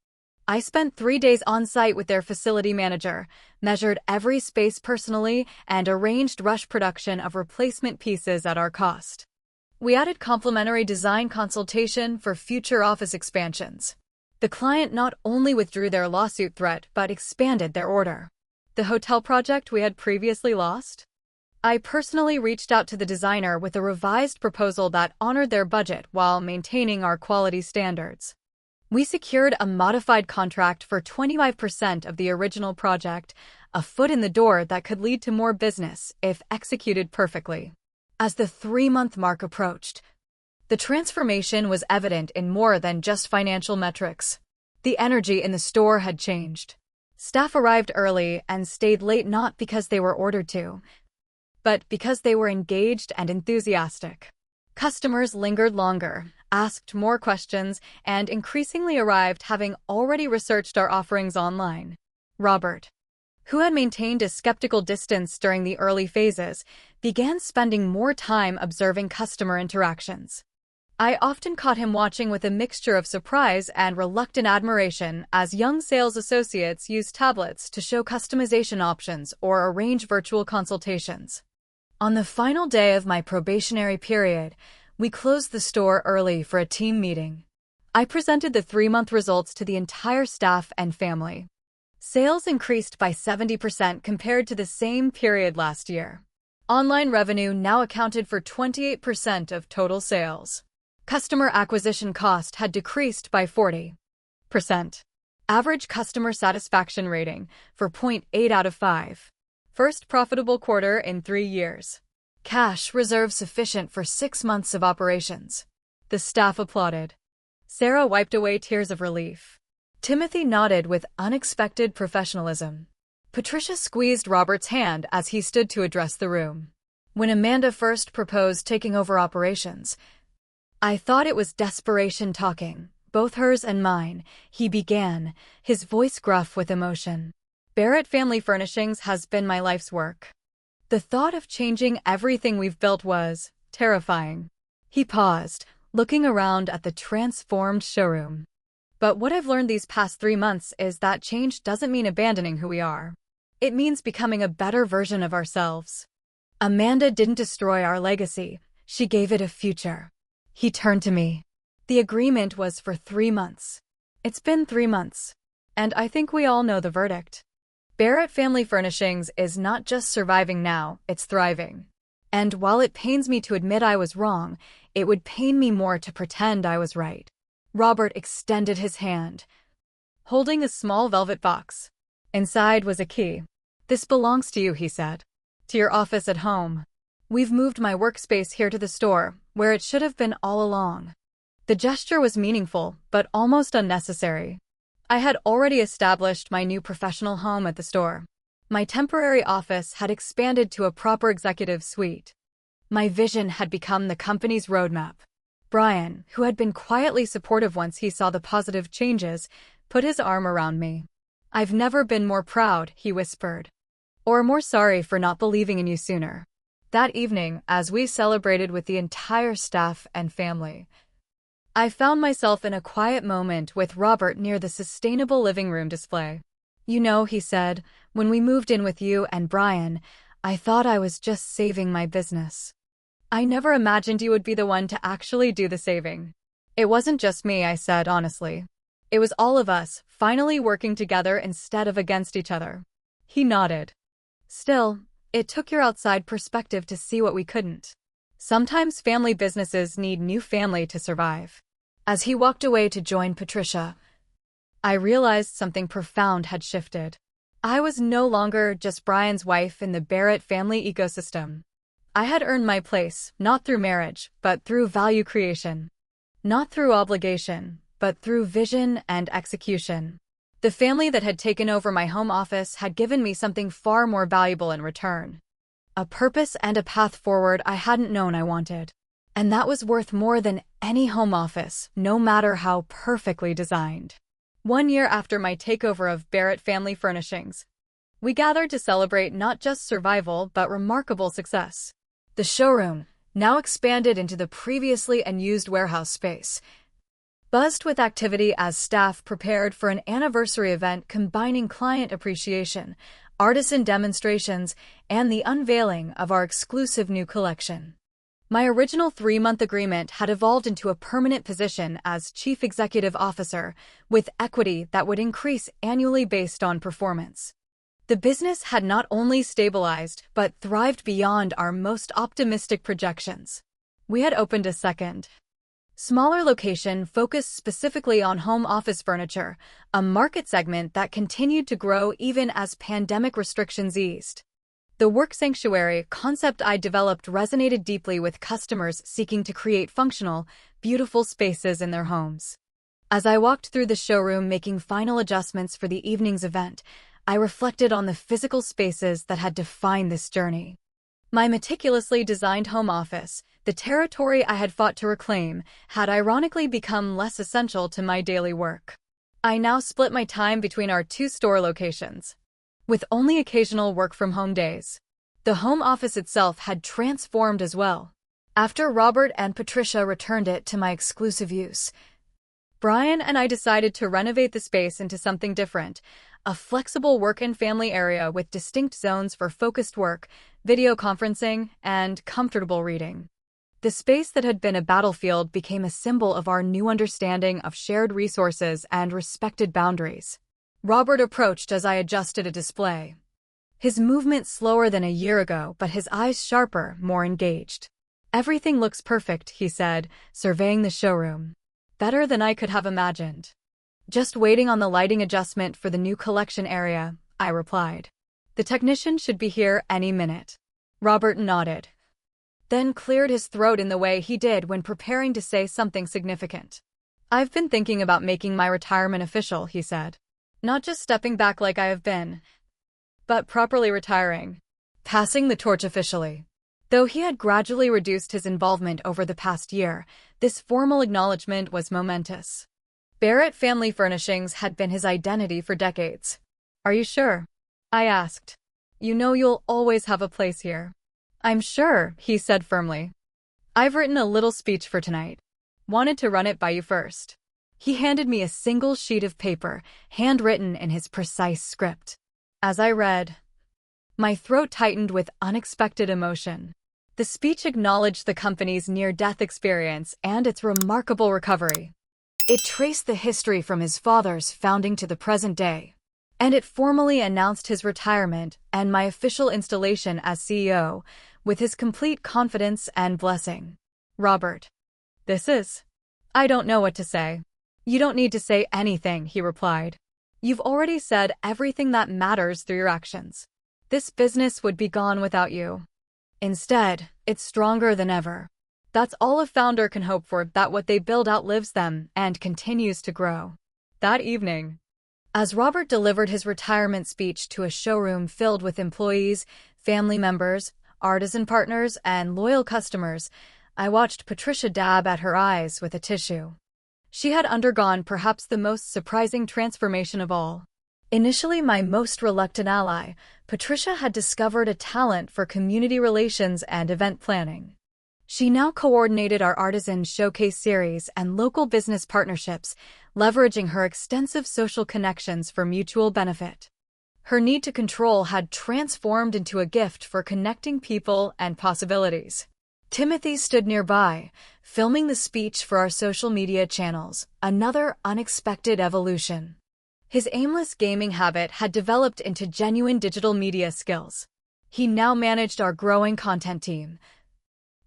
I spent 3 days on site with their facility manager, measured every space personally, and arranged rush production of replacement pieces at our cost. We added complimentary design consultation for future office expansions. The client not only withdrew their lawsuit threat but expanded their order. The hotel project we had previously lost? I personally reached out to the designer with a revised proposal that honored their budget while maintaining our quality standards. We secured a modified contract for 25% of the original project, a foot in the door that could lead to more business if executed perfectly. As the 3-month mark approached, the transformation was evident in more than just financial metrics. The energy in the store had changed. Staff arrived early and stayed late not because they were ordered to, but because they were engaged and enthusiastic. Customers lingered longer, asked more questions, and increasingly arrived having already researched our offerings online. Robert, who had maintained a skeptical distance during the early phases, began spending more time observing customer interactions. I often caught him watching with a mixture of surprise and reluctant admiration as young sales associates used tablets to show customization options or arrange virtual consultations. On the final day of my probationary period, we closed the store early for a team meeting. I presented the 3-month results to the entire staff and family. Sales increased by 70% compared to the same period last year. Online revenue now accounted for 28% of total sales. Customer acquisition cost had decreased by 40%. Average customer satisfaction rating for 0.8 out of 5. First profitable quarter in 3 years. Cash reserves sufficient for 6 months of operations. The staff applauded. Sarah wiped away tears of relief. Timothy nodded with unexpected professionalism. Patricia squeezed Robert's hand as he stood to address the room. When Amanda first proposed taking over operations, I thought it was desperation talking, both hers and mine, he began, his voice gruff with emotion. Barrett Family Furnishings has been my life's work. The thought of changing everything we've built was terrifying. He paused, looking around at the transformed showroom. But what I've learned these past 3 months is that change doesn't mean abandoning who we are. It means becoming a better version of ourselves. Amanda didn't destroy our legacy, she gave it a future. He turned to me. The agreement was for 3 months. It's been 3 months. And I think we all know the verdict. Barrett Family Furnishings is not just surviving now, it's thriving. And while it pains me to admit I was wrong, it would pain me more to pretend I was right. Robert extended his hand, holding a small velvet box. Inside was a key. "This belongs to you," he said. "To your office at home. We've moved my workspace here to the store, where it should have been all along." The gesture was meaningful, but almost unnecessary. I had already established my new professional home at the store. My temporary office had expanded to a proper executive suite. My vision had become the company's roadmap. Brian, who had been quietly supportive once he saw the positive changes, put his arm around me. "I've never been more proud," he whispered. "Or more sorry for not believing in you sooner." That evening, as we celebrated with the entire staff and family, I found myself in a quiet moment with Robert near the sustainable living room display. "You know," he said, "when we moved in with you and Brian, I thought I was just saving my business. I never imagined you would be the one to actually do the saving." "It wasn't just me," I said honestly. "It was all of us, finally working together instead of against each other." He nodded. "Still, it took your outside perspective to see what we couldn't. Sometimes family businesses need new family to survive." As he walked away to join Patricia, I realized something profound had shifted. I was no longer just Brian's wife in the Barrett family ecosystem. I had earned my place, not through marriage, but through value creation. Not through obligation, but through vision and execution. The family that had taken over my home office had given me something far more valuable in return. A purpose and a path forward I hadn't known I wanted. And that was worth more than any home office, no matter how perfectly designed. 1 year after my takeover of Barrett Family Furnishings, we gathered to celebrate not just survival but remarkable success. The showroom, now expanded into the previously unused warehouse space, buzzed with activity as staff prepared for an anniversary event combining client appreciation, artisan demonstrations, and the unveiling of our exclusive new collection. My original 3-month agreement had evolved into a permanent position as Chief Executive Officer, with equity that would increase annually based on performance. The business had not only stabilized, but thrived beyond our most optimistic projections. We had opened a second, smaller location focused specifically on home office furniture, a market segment that continued to grow even as pandemic restrictions eased. The work sanctuary concept I developed resonated deeply with customers seeking to create functional, beautiful spaces in their homes. As I walked through the showroom making final adjustments for the evening's event, I reflected on the physical spaces that had defined this journey. My meticulously designed home office, the territory I had fought to reclaim, had ironically become less essential to my daily work. I now split my time between our 2 store locations, with only occasional work-from-home days. The home office itself had transformed as well. After Robert and Patricia returned it to my exclusive use, Brian and I decided to renovate the space into something different, a flexible work and family area with distinct zones for focused work, video conferencing, and comfortable reading. The space that had been a battlefield became a symbol of our new understanding of shared resources and respected boundaries. Robert approached as I adjusted a display. His movement slower than a year ago, but his eyes sharper, more engaged. "Everything looks perfect," he said, surveying the showroom. "Better than I could have imagined." "Just waiting on the lighting adjustment for the new collection area," I replied. "The technician should be here any minute." Robert nodded, then cleared his throat in the way he did when preparing to say something significant. "I've been thinking about making my retirement official," he said. "Not just stepping back like I have been, but properly retiring, passing the torch officially." Though he had gradually reduced his involvement over the past year, this formal acknowledgement was momentous. Barrett Family Furnishings had been his identity for decades. "Are you sure?" I asked. "You know you'll always have a place here." "I'm sure," he said firmly. "I've written a little speech for tonight. Wanted to run it by you first." He handed me a single sheet of paper, handwritten in his precise script. As I read, my throat tightened with unexpected emotion. The speech acknowledged the company's near-death experience and its remarkable recovery. It traced the history from his father's founding to the present day, and it formally announced his retirement and my official installation as CEO, with his complete confidence and blessing. Robert, I don't know what to say. You don't need to say anything, he replied. You've already said everything that matters through your actions. This business would be gone without you. Instead, it's stronger than ever. That's all a founder can hope for, that what they build outlives them and continues to grow. That evening, as Robert delivered his retirement speech to a showroom filled with employees, family members, artisan partners, and loyal customers, I watched Patricia dab at her eyes with a tissue. She had undergone perhaps the most surprising transformation of all. Initially my most reluctant ally, Patricia had discovered a talent for community relations and event planning. She now coordinated our artisan showcase series and local business partnerships, leveraging her extensive social connections for mutual benefit. Her need to control had transformed into a gift for connecting people and possibilities. Timothy stood nearby, filming the speech for our social media channels, another unexpected evolution. His aimless gaming habit had developed into genuine digital media skills. He now managed our growing content team,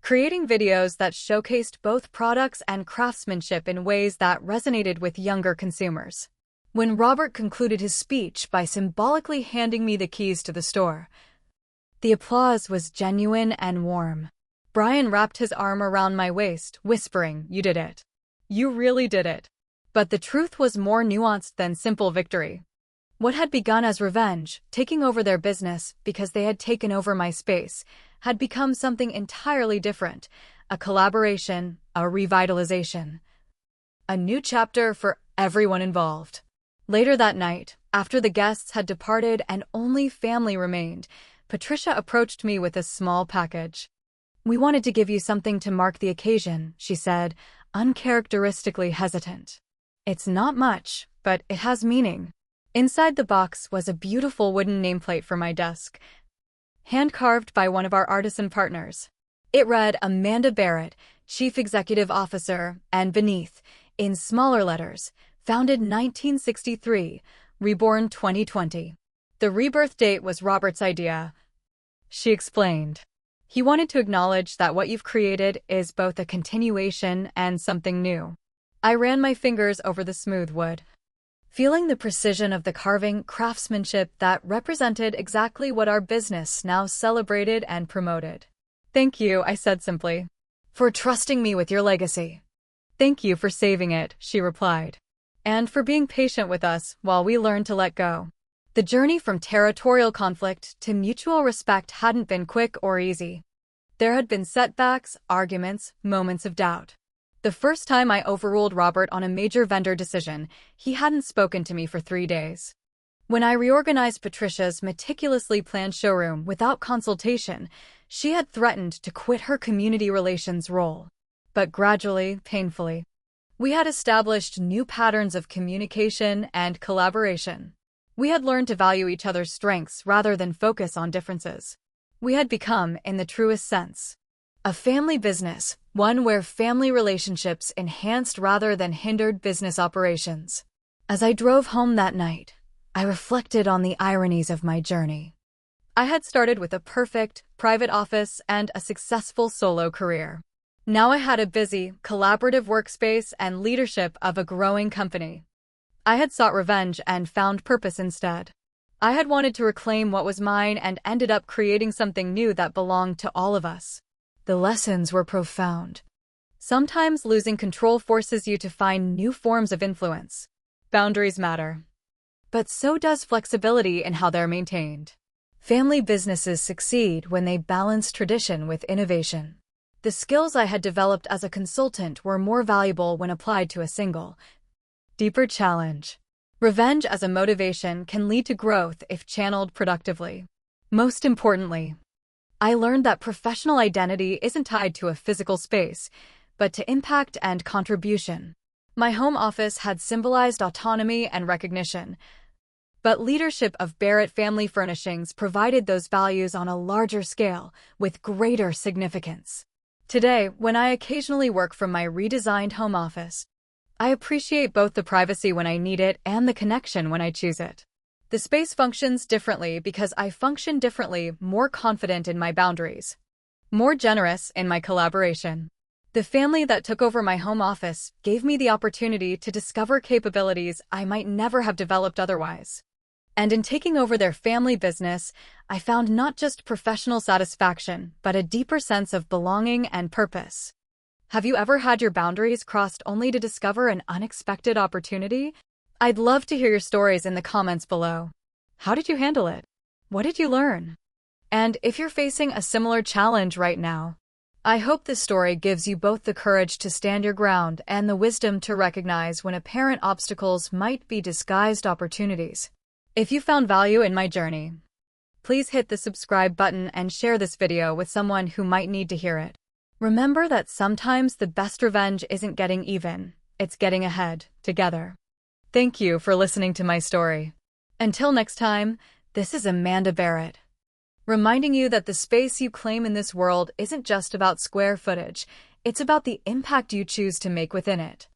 creating videos that showcased both products and craftsmanship in ways that resonated with younger consumers. When Robert concluded his speech by symbolically handing me the keys to the store, the applause was genuine and warm. Brian wrapped his arm around my waist, whispering, "You did it. You really did it." But the truth was more nuanced than simple victory. What had begun as revenge, taking over their business because they had taken over my space, had become something entirely different, a collaboration, a revitalization. A new chapter for everyone involved. Later that night, after the guests had departed and only family remained, Patricia approached me with a small package. "We wanted to give you something to mark the occasion," she said, uncharacteristically hesitant. "It's not much, but it has meaning." Inside the box was a beautiful wooden nameplate for my desk, hand-carved by one of our artisan partners. It read Amanda Barrett, Chief Executive Officer, and beneath, in smaller letters, founded 1963, reborn 2020. The rebirth date was Robert's idea, she explained. He wanted to acknowledge that what you've created is both a continuation and something new. I ran my fingers over the smooth wood, feeling the precision of the carving, craftsmanship that represented exactly what our business now celebrated and promoted. "Thank you," I said simply, "for trusting me with your legacy." "Thank you for saving it," she replied, "and for being patient with us while we learned to let go." The journey from territorial conflict to mutual respect hadn't been quick or easy. There had been setbacks, arguments, moments of doubt. The first time I overruled Robert on a major vendor decision, he hadn't spoken to me for 3 days. When I reorganized Patricia's meticulously planned showroom without consultation, she had threatened to quit her community relations role. But gradually, painfully, we had established new patterns of communication and collaboration. We had learned to value each other's strengths rather than focus on differences. We had become, in the truest sense, a family business, one where family relationships enhanced rather than hindered business operations. As I drove home that night, I reflected on the ironies of my journey. I had started with a perfect, private office and a successful solo career. Now I had a busy, collaborative workspace and leadership of a growing company. I had sought revenge and found purpose instead. I had wanted to reclaim what was mine and ended up creating something new that belonged to all of us. The lessons were profound. Sometimes losing control forces you to find new forms of influence. Boundaries matter. But so does flexibility in how they're maintained. Family businesses succeed when they balance tradition with innovation. The skills I had developed as a consultant were more valuable when applied to a single, deeper challenge. Revenge as a motivation can lead to growth if channeled productively. Most importantly, I learned that professional identity isn't tied to a physical space, but to impact and contribution. My home office had symbolized autonomy and recognition, but leadership of Barrett Family Furnishings provided those values on a larger scale with greater significance. Today, when I occasionally work from my redesigned home office, I appreciate both the privacy when I need it and the connection when I choose it. The space functions differently because I function differently, more confident in my boundaries, more generous in my collaboration. The family that took over my home office gave me the opportunity to discover capabilities I might never have developed otherwise. And in taking over their family business, I found not just professional satisfaction, but a deeper sense of belonging and purpose. Have you ever had your boundaries crossed only to discover an unexpected opportunity? I'd love to hear your stories in the comments below. How did you handle it? What did you learn? And if you're facing a similar challenge right now, I hope this story gives you both the courage to stand your ground and the wisdom to recognize when apparent obstacles might be disguised opportunities. If you found value in my journey, please hit the subscribe button and share this video with someone who might need to hear it. Remember that sometimes the best revenge isn't getting even, it's getting ahead, together. Thank you for listening to my story. Until next time, this is Amanda Barrett, reminding you that the space you claim in this world isn't just about square footage, it's about the impact you choose to make within it.